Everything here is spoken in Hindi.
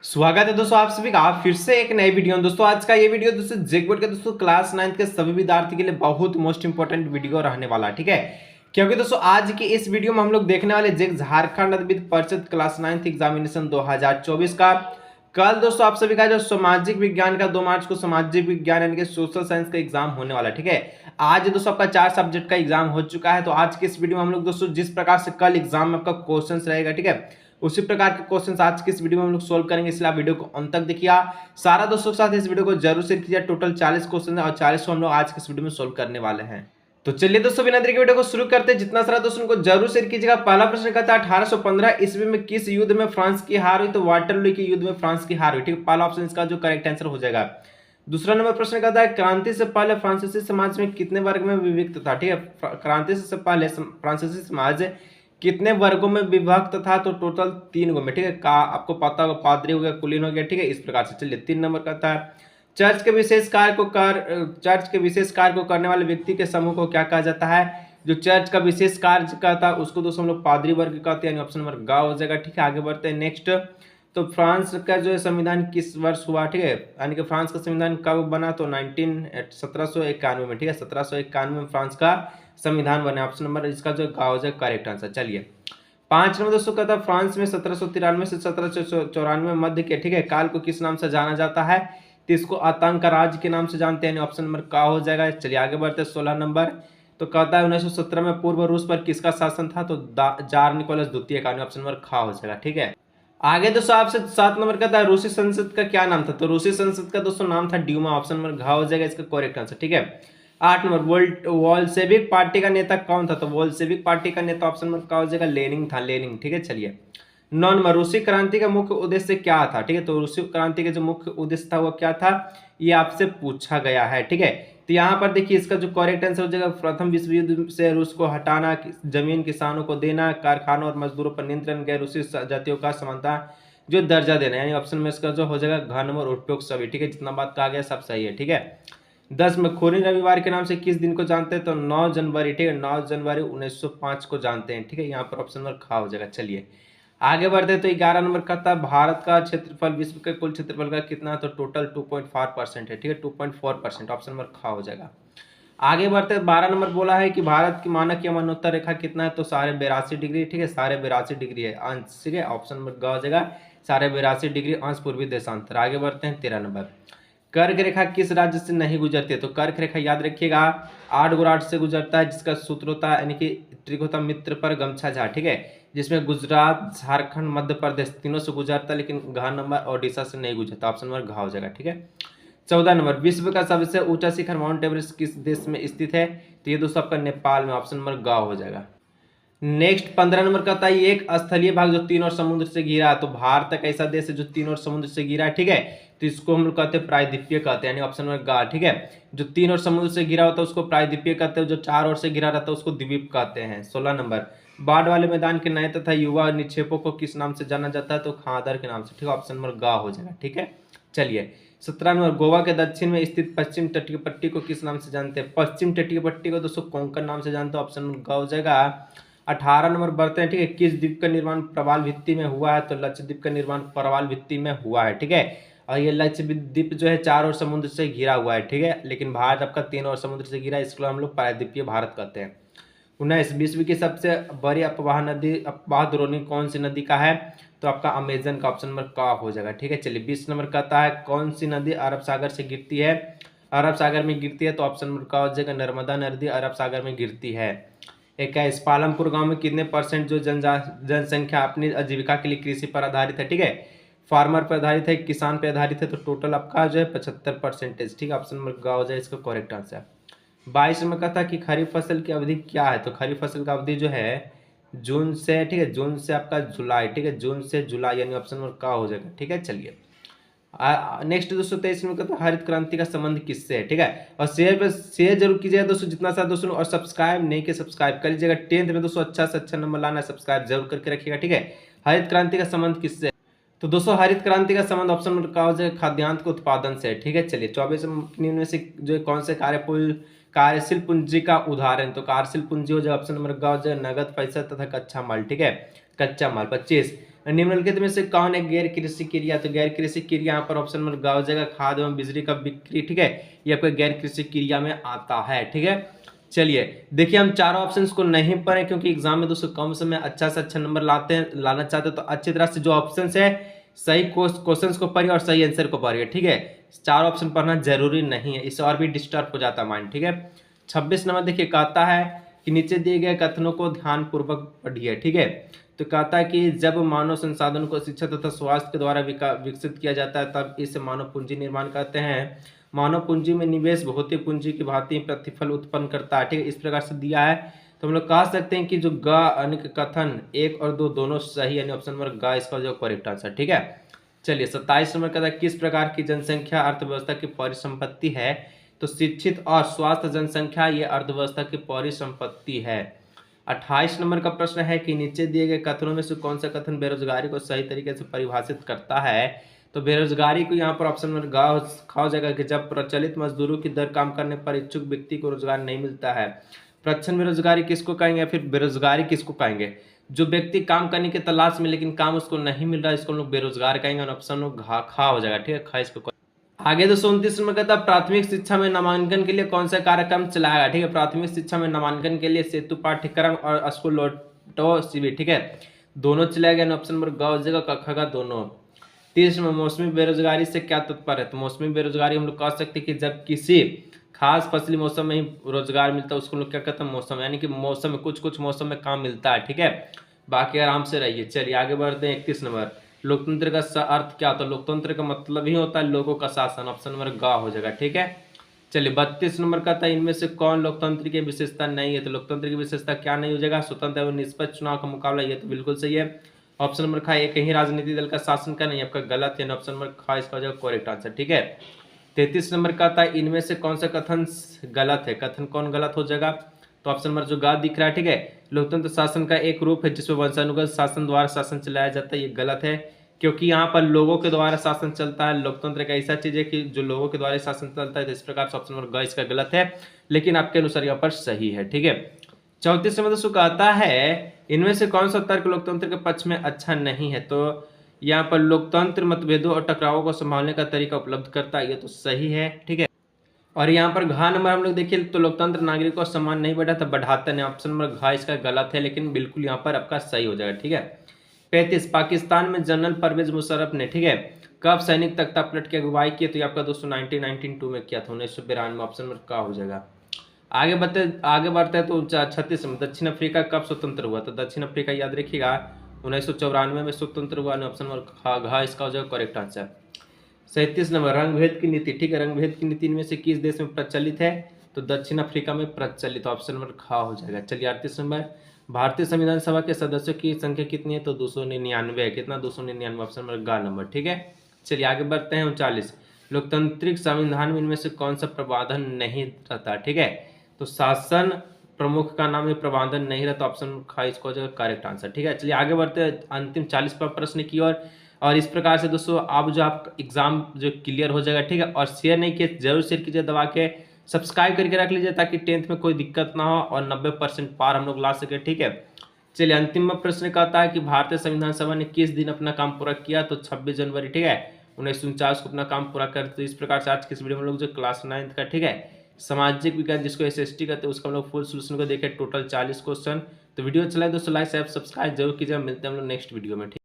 स्वागत है दोस्तों आप सभी का फिर से एक नई वीडियो में। दोस्तों आज का ये वीडियो दोस्तों जेकबोर्ड के दोस्तों क्लास 9 के सभी विद्यार्थी के लिए बहुत मोस्ट इंपोर्टेंट वीडियो रहने वाला है, ठीक है। क्योंकि दोस्तों आज की इस वीडियो में हम लोग देखने वाले जेक झारखंड अद्वित परिषद क्लास 9 एग्जामिनेशन 2024 का कल दोस्तों आप सभी का जो सामाजिक विज्ञान का 2 मार्च को सामाजिक विज्ञान यानी कि सोशल साइंस का एग्जाम होने वाला है, ठीक है। आज दोस्तों आपका 4 सब्जेक्ट का एग्जाम हो चुका है। तो आज की इस वीडियो में हम लोग दोस्तों जिस प्रकार से कल एग्जाम में आपका क्वेश्चन रहेगा, ठीक है, उसी प्रकार के क्वेश्चन आज की इस वीडियो में हम लोग सोल्व करेंगे, इसलिए आप वीडियो को अंत तक देखिए। सारा दोस्तों के साथ इस वीडियो को जरूर शेयर कीजिए। टोटल 40 क्वेश्चन है और 40 को हम लोग आज की इस वीडियो में सोल्व करने वाले हैं। तो चलिए दोस्तों बिना देरी के वीडियो को शुरू करते हैं। जितना सारा दोस्तों को जरूर शेयर कीजिएगा। पहला प्रश्न कहता है 1815 ईस्वी में किस युद्ध में फ्रांस की हार हुई? तो वाटरलू के युद्ध में फ्रांस की हार हुई, ठीक है। पहला ऑप्शन इसका जो करेक्ट आंसर हो जाएगा। दूसरा नंबर प्रश्न कहता है क्रांति से पहले फ्रांसीसी समाज में कितने वर्ग में विभक्त था? ठीक है, क्रांति से पहले फ्रांसीसी समाज कितने वर्गों में विभक्त था? तो टोटल 3 गो में, ठीक है। का आपको पता होगा, पादरी हो गया, कुलीन हो गया, ठीक है। इस प्रकार से चलिए 3 नंबर कहता है चर्च के विशेष कार्य को करने वाले व्यक्ति के समूह को क्या कहा जाता है? जो चर्च का विशेष कार्य करता है उसको दोस्तों हम लोग पादरी वर्ग कहते हैं, यानी ऑप्शन नंबर ग हो जाएगा, ठीक है। आगे बढ़ते हैं नेक्स्ट। तो फ्रांस का जो संविधान किस वर्ष हुआ, ठीक है, यानी कि फ्रांस का संविधान कब बना? तो 1791 में, ठीक है। 1791 में फ्रांस का संविधान बना। ऑप्शन नंबर इसका जो गा हो जाएगा करेक्ट आंसर। चलिए 5 नंबर दोस्तों कहता है फ्रांस में 1793 से 1794 मध्य के, ठीक है, काल को किस नाम से जाना जाता है? तो इसको आतंक राज के नाम से जानते हैं, ऑप्शन नंबर का हो जाएगा। चलिए आगे बढ़ते हैं 16 नंबर। तो कहता है 1917 में पूर्व रूस पर किसका शासन था? तो जार निकोलस द्वितीय का, ऑप्शन नंबर खा हो जाएगा, ठीक है। आगे दोस्तों आपसे 7 नंबर कहता है रूसी संसद का क्या नाम था? तो रूसी संसद का दोस्तों नाम था ड्यूमा, ऑप्शन नंबर घ हो जाएगा इसका करेक्ट आंसर, ठीक है। 8 नंबर वोल्शेविक पार्टी का नेता कौन था? तो वोल्शेविक पार्टी का नेता ऑप्शन नंबर का हो जाएगा लेनिन था, लेनिन, ठीक है। चलिए 9 नंबर रूसी क्रांति का मुख्य उद्देश्य क्या था? ठीक है, तो रूसी क्रांति का जो मुख्य उद्देश्य था वो क्या था, ये आपसे पूछा गया है, ठीक है। तो यहाँ पर देखिए इसका जो करेक्ट आंसर हो जाएगा प्रथम विश्व युद्ध से रूस को हटाना, जमीन किसानों को देना, कारखानों और मजदूरों पर नियंत्रण, गैर रूसी जातियों का समानता जो दर्जा देना, यानी ऑप्शन में इसका जो हो जाएगा घ नंबर उपयोग सभी, ठीक है। जितना बात कहा गया सब सही है, ठीक है। 10 में खूनी रविवार के नाम से किस दिन को जानते हैं? तो 9 जनवरी, ठीक है, 9 जनवरी 1905 को जानते हैं, ठीक है। यहाँ पर ऑप्शन नंबर खा हो जाएगा। चलिए आगे बढ़ते हैं। तो 11 नंबर का था भारत का क्षेत्रफल विश्व के कुल क्षेत्रफल का कितना? तो टोटल 2.4% है, ठीक है, 2.4%, ऑप्शन नंबर खा हो जाएगा। आगे बढ़ते 12 नंबर बोला है कि भारत की मानक यमनोत्तर रेखा कितना है? तो 82.5 डिग्री, ठीक है, 82.5 डिग्री है अंश, ठीक है, ऑप्शन नंबर ग हो जाएगा 82.5 डिग्री अंश पूर्वी देशांतर। आगे बढ़ते हैं 13 नंबर। कर्क रेखा किस राज्य से नहीं गुजरती है? तो कर्क रेखा याद रखिएगा 8 गुजरात से गुजरता है, जिसका सूत्र होता है यानी कि ट्रिक होता है मित्र पर गमछा झा, ठीक है, जिसमें गुजरात, झारखंड, मध्य प्रदेश तीनों से गुजरता है, लेकिन घ नंबर ओडिशा से नहीं गुजरता, ऑप्शन नंबर घ हो जाएगा, ठीक है। 14 नंबर विश्व का सबसे ऊंचा शिखर माउंट एवरेस्ट किस देश में स्थित है? तो ये दोस्तों आपका नेपाल में, ऑप्शन नंबर ग हो जाएगा। नेक्स्ट 15 नंबर का था एक स्थलीय भाग जो 3 और समुद्र से घिरा है। तो भारत एक ऐसा देश है जो 3 और समुद्र से घिरा है, ठीक है। तो इसको हम लोग कहते हैं प्रायद्वीपीय कहते हैं, यानी ऑप्शन नंबर गा, ठीक है। जो 3 और समुद्र से घिरा होता है उसको प्रायद्वीपीय कहते हैं, जो 4 और से घिरा रहता है उसको द्वीप कहते हैं। 16 नंबर बाढ़ वाले मैदान के नए तथा युवा निक्षेपों को किस नाम से जाना जाता है? तो खादर के नाम से, ठीक है, ऑप्शन नंबर गा हो जाएगा, ठीक है। चलिए 17 नंबर गोवा के दक्षिण में स्थित पश्चिम तटीय पट्टी को किस नाम से जानते हैं? पश्चिम तटीय पट्टी को दोस्तों कोंकण नाम से जानते हैं, ऑप्शन नंबर ग हो जाएगा। 18 नंबर बढ़ते हैं, ठीक है, किस द्वीप का निर्माण प्रवाल भित्ति में हुआ है? तो लक्षद्वीप का निर्माण प्रवाल भित्ति में हुआ है, ठीक है। और ये लक्षद्वीप जो है 4 और समुद्र से घिरा हुआ है, ठीक है, लेकिन भारत आपका 3 और समुद्र से घिरा है, इसको हम लोग प्रायद्वीपीय भारत कहते हैं। 19 विश्व की सबसे बड़ी अफवाह द्रोणी कौन सी नदी का है? तो आपका अमेजन का, ऑप्शन नंबर का हो जाएगा, ठीक है। चलिए 20 नंबर कहता है कौन सी नदी अरब सागर से गिरती है? अरब सागर में गिरती है, तो ऑप्शन नंबर का हो जाएगा नर्मदा नदी अरब सागर में गिरती है। 21 पालमपुर गांव में कितने परसेंट जो जनसंख्या अपनी आजीविका के लिए कृषि पर आधारित है? ठीक है, फार्मर पर आधारित है, किसान पर आधारित है। तो टोटल आपका जो है 75%, ठीक है, ऑप्शन नंबर ग हो जाए इसका करेक्ट आंसर। 22 में कहता कि खरीफ फसल की अवधि क्या है? तो खरीफ फसल का अवधि जो है जून से, ठीक है, जून से आपका जुलाई, ठीक है, जून से जुलाई, यानी ऑप्शन नंबर का हो जाएगा, ठीक है। चलिए नेक्स्ट दोस्तों 23 में कहता हरित क्रांति का संबंध किससे है? ठीक है, और शेयर जरूर कीजिएगा दोस्तों जितना सा दोस्तों, और सब्सक्राइब नहीं किया सब्सक्राइब कर लीजिएगा। 10th में दोस्तों अच्छा से अच्छा नंबर लाना है, सब्सक्राइब जरूर करके रखिएगा, ठीक है। हरित क्रांति का संबंध किससे है? तो दोस्तों हरित क्रांति का संबंध ऑप्शन नंबर का हो जाएगा खाद्यान्न के उत्पादन से, ठीक है। चलिए 24 में से जो कौन से कार्यशील पूंजी का उदाहरण? तो कार्यशील पूंजी हो जाए ऑप्शन नंबर ग हो जाए नगद पैसा तथा कच्चा माल, ठीक है, कच्चा माल। 25 निम्नलिखित में से कौन है गैर कृषि क्रिया? तो गैर कृषि क्रिया यहाँ पर ऑप्शन नंबर ग हो जाएगा, खाद एवं बिजली का बिक्री, ठीक है, ये आपका गैर कृषि क्रिया में आता है, ठीक है। चलिए देखिए, हम चारों ऑप्शंस को नहीं पढ़े क्योंकि एग्जाम में दोस्तों कम समय अच्छा से अच्छा नंबर लाना चाहते हैं, तो अच्छी तरह से जो ऑप्शंस है सही क्वेश्चंस को पढ़िए और सही आंसर को पढ़िए, ठीक है। चार ऑप्शन पढ़ना जरूरी नहीं है, इससे और भी डिस्टर्ब हो जाता है माइंड, ठीक है। 26 नंबर देखिए, कहता है कि नीचे दिए गए कथनों को ध्यान पूर्वक पढ़िए, ठीक है। तो कहता है कि जब मानव संसाधन को शिक्षा तथा स्वास्थ्य के द्वारा विकसित किया जाता है तब इसे मानव पूंजी निर्माण कहते हैं। मानव पूंजी में निवेश भौतिक पूंजी की भांति प्रतिफल उत्पन्न करता है, ठीक है, इस प्रकार से दिया है। तो हम लोग कह सकते हैं कि जो ग अनिक कथन 1 और 2 दोनों सही, यानी ऑप्शन नंबर ग इसका जो करेक्ट आंसर, ठीक है। चलिए 27 नंबर कहता है किस प्रकार की जनसंख्या अर्थव्यवस्था की परिसंपत्ति है? तो शिक्षित और स्वास्थ्य जनसंख्या ये अर्थव्यवस्था की परिसंपत्ति है। 28 नंबर का प्रश्न है कि नीचे दिए गए कथनों में से कौन सा कथन बेरोजगारी को सही तरीके से परिभाषित करता है? तो बेरोजगारी को यहाँ पर ऑप्शन नंबर ग हो जाएगा कि जब प्रचलित मजदूरों की दर काम करने पर इच्छुक व्यक्ति को रोजगार नहीं मिलता है। प्रच्छन्न बेरोजगारी किसको कहेंगे, फिर बेरोजगारी किसको कहेंगे? जो व्यक्ति काम करने की तलाश में लेकिन काम उसको नहीं मिल रहा है, इसको लोग बेरोजगार कहेंगे, और ऑप्शन खा हो जाएगा, ठीक है, खा इसको। आगे 229 नंबर कहता है प्राथमिक शिक्षा में नामांकन के लिए कौन सा कार्यक्रम चलाएगा? ठीक है, प्राथमिक शिक्षा में नामांकन के लिए सेतु पाठ्यक्रम और स्कूल लौटो शिविर, ठीक है, दोनों चलाएगा, ऑप्शन नंबर ग हो जाएगा, कक्षा का दोनों। 30 में मौसमी बेरोजगारी से क्या तात्पर्य है? तो मौसमी बेरोजगारी हम लोग कह सकते हैं कि जब किसी खास फसली मौसम में ही रोजगार मिलता है उसको लोग क्या कहते हैं, मौसम, यानी कि मौसम में कुछ मौसम में काम मिलता है, ठीक है, बाकी आराम से रहिए। चलिए आगे बढ़ते हैं। 31 नंबर लोकतंत्र का अर्थ क्या होता है? लोकतंत्र का मतलब ही होता है लोगों का शासन, ऑप्शन नंबर ग हो जाएगा, ठीक है। चलिए 32 नंबर का था इनमें से कौन लोकतंत्र की विशेषता नहीं है? तो लोकतंत्र की विशेषता क्या नहीं हो जाएगा? स्वतंत्र एवं निष्पक्ष चुनाव का मुकाबला, ये तो बिल्कुल सही है। ऑप्शन नंबर खा एक ही राजनीतिक दल का शासन का नहीं, आपका गलत है, ऑप्शन नंबर खा इसका हो जाएगा करेक्ट आंसर, ठीक है। 33 नंबर का था इनमें से कौन सा कथन गलत है? कथन कौन गलत हो जाएगा? तो ऑप्शन नंबर जो गा दिख रहा है, ठीक है, लोकतंत्र शासन का एक रूप है जिसमें वंशानुगत शासन द्वारा शासन चलाया जाता है, ये गलत है क्योंकि यहाँ पर लोगों के द्वारा शासन चलता है। लोकतंत्र एक ऐसा चीज है कि जो लोगों के द्वारा शासन चलता है, तो इस प्रकार से ऑप्शन नंबर ग इसका गलत है, लेकिन आपके अनुसार यहाँ पर सही है, ठीक है। 34 नंबर दोस्तों कहता है इनमें से कौन सा तर्क लोकतंत्र के पक्ष में अच्छा नहीं है? तो यहाँ पर लोकतंत्र मतभेदों और टकरावों को संभालने का तरीका उपलब्ध करता है, ये तो सही है, ठीक है। और यहाँ पर घ नंबर हम लोग देखिए तो लोकतंत्र नागरिक को सम्मान नहीं बढ़ाता, बढ़ाता नहीं, ऑप्शन नंबर घ इसका गलत है, लेकिन बिल्कुल यहाँ पर आपका सही हो जाएगा, ठीक है। 35 पाकिस्तान में जनरल परवेज मुशर्रफ ने, ठीक है, कब सैनिक तख्ता पलट की अगुवाई की? तो ये आपका दोस्तों 1992 में किया था, 1992 में, ऑप्शन नंबर का हो जाएगा। आगे बढ़ते हैं तो 36 में दक्षिण अफ्रीका कब स्वतंत्र हुआ? तो दक्षिण अफ्रीका याद रखिएगा 1994 में स्वतंत्र हुआ, ऑप्शन नंबर घ इसका हो जाएगा करेक्ट आंसर। 37 नंबर रंगभेद की नीति, ठीक है, रंगभेद की नीति इनमें से किस देश में प्रचलित है? तो दक्षिण अफ्रीका में प्रचलित, ऑप्शन नंबर ख हो जाएगा। चलिए 38 नंबर भारतीय संविधान सभा के सदस्यों की संख्या कितनी है? तो 299 है, कितना? 299, ऑप्शन नंबर ग नंबर, ठीक है। चलिए आगे बढ़ते हैं। 39 लोकतांत्रिक संविधान में इनमें से कौन सा प्रावधान नहीं रहता? ठीक है, तो शासन प्रमुख का नाम में प्रावधान नहीं रहता, ऑप्शन ख इसको हो जाएगा करेक्ट आंसर, ठीक है। चलिए आगे बढ़ते हैं अंतिम 40 पर प्रश्न की ओर। और इस प्रकार से दोस्तों आप जो आप एग्जाम जो क्लियर हो जाएगा, ठीक है। और शेयर नहीं किए जरूर शेयर कीजिए, दबा के सब्सक्राइब करके रख लीजिए ताकि 10th में कोई दिक्कत ना हो और 90% पार हम लोग ला सके, ठीक है। चलिए अंतिम प्रश्न का आता है कि भारतीय संविधान सभा ने किस दिन अपना काम पूरा किया? तो 26 जनवरी, ठीक है, 1949 को अपना काम पूरा कर। तो इस प्रकार से आज की इस वीडियो में लोग जो क्लास 9th का, ठीक है, सामाजिक विज्ञान जिसको SST कहते हैं उसका हम लोग फुल सोल्यूशन को देखे, टोटल 40 क्वेश्चन। तो वीडियो अच्छा लगे दोस्तों लाइक शेयर सब्सक्राइब जरूर कीजिए, मिलते हैं हम लोग नेक्स्ट वीडियो में, ठीक।